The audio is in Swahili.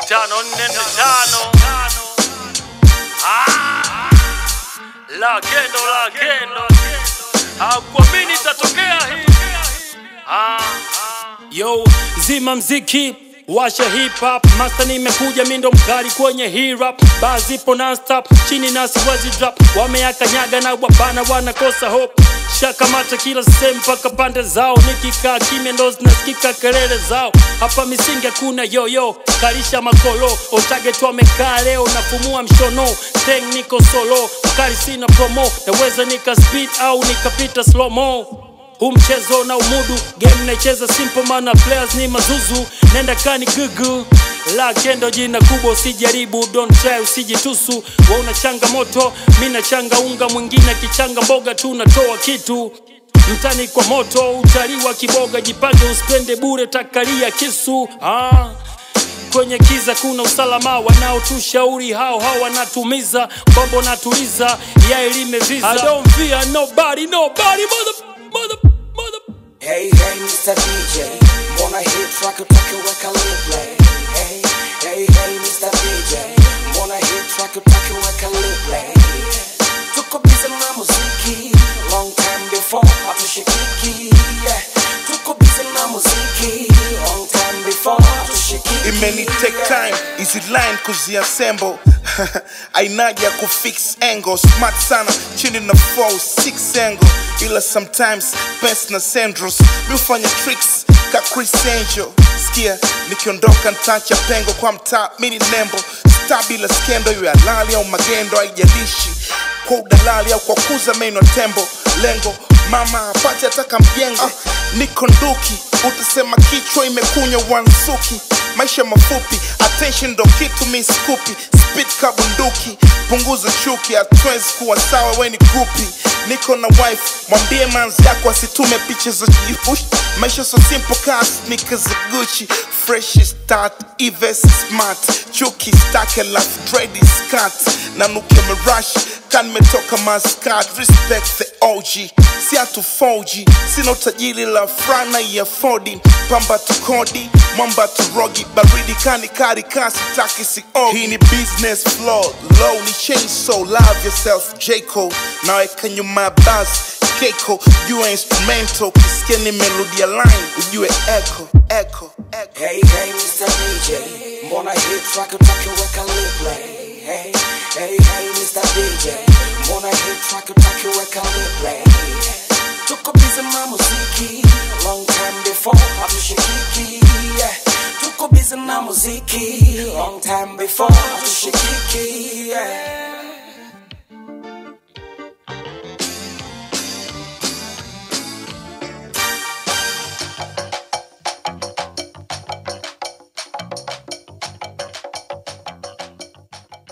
5-4-5 La kendo hakuamini itatokea hii. Yo, zima mziki, washa hip hop. Master nimekuja mindo mkali kwenye hii rap. Bazipo non-stop, chini nasi wazi drop. Wameakanyaga na wabana wanakosa hope. Shakamata kila sehemu paka pande zao. Nikikaa kimya ndo zinasikika kelele zao. Hapa misingi kuna yo kalisha makolo. On target wamekaa leo nafumua mshono. Steng niko solo, mkali sina promo. Naweza nika speed au nikapita slow mo. Mchezo na umudu, game naicheza simple mana players ni mazuzu. Nenda kani gugu, la kendo jina kubwa usijaribu. Don't try usijitusu, wewe una changamoto, mimi na changa unga. Mwingine kichanga mboga tu natoa kitu. Mtani kwa moto, utaliwa kiboga. Jipange uspende bure takalia kisu. Kwenye kiza kuna usalama, wanaotushauri hao wanatumiza. Bombo natuliza, ya limeviza. I don't fear nobody, mother. Hey, Mr. DJ, mbona hit track utake weka replay? Hey, Mr. DJ, mbona hit track utake weka replay? Tuko busy na muziki, long time before hatushikiki. Tuko busy na muziki, long time before hatushikiki. It may take time, easy line kuziassemble. Ainaja kufix angle, smart sana, chini na 4-6 angle. Ila sometimes, best na sendros. Mifanya tricks, ka Chris Angel. Skia, nikiondoka ntacha pengo kwa mtaa, mini nembo. Stabila skendo, yu halali au magendo, haijalishi. Kwa udalali au kwa kuza meno tembo. Lengo, mama apati ataka mjengo. Niko nduki, utasema kichwa imekunywa wansuki. Maisha mafupi, attention ndo kitu mi skupi. Speed kabunduki, punguza chuki. Hatuwezi kuwa sawa we ni groupie. Niko na wife, mwambie manzi yako asitume picha za jibush. Maisha so simple car sneakers za Gucci. Fresh start, Eves smart. Chuki stake lafu dready scat. Nanuke marashi, kan metoka Muscat. Respect the OG, si hatu 4G. Sina utajiri la frana ya 4D. Pamba tu kodi, mwamba tu rogi. Baridi kani kari kasi taki si ogi. Hii ni business flow, low ni chainsaw. Love yourself, J. Cole. Now I can you my bass, Keiko. You are instrumental, kisikia ni melody line. Ujue echo. Hey, Mr. DJ, mbona hit track utake weka replay? Hey, Mr. DJ, mbona hit track utake weka replay? Tuko busy na muziki, long time before hatushikiki. Tuko busy na muziki, long time before hatushikiki.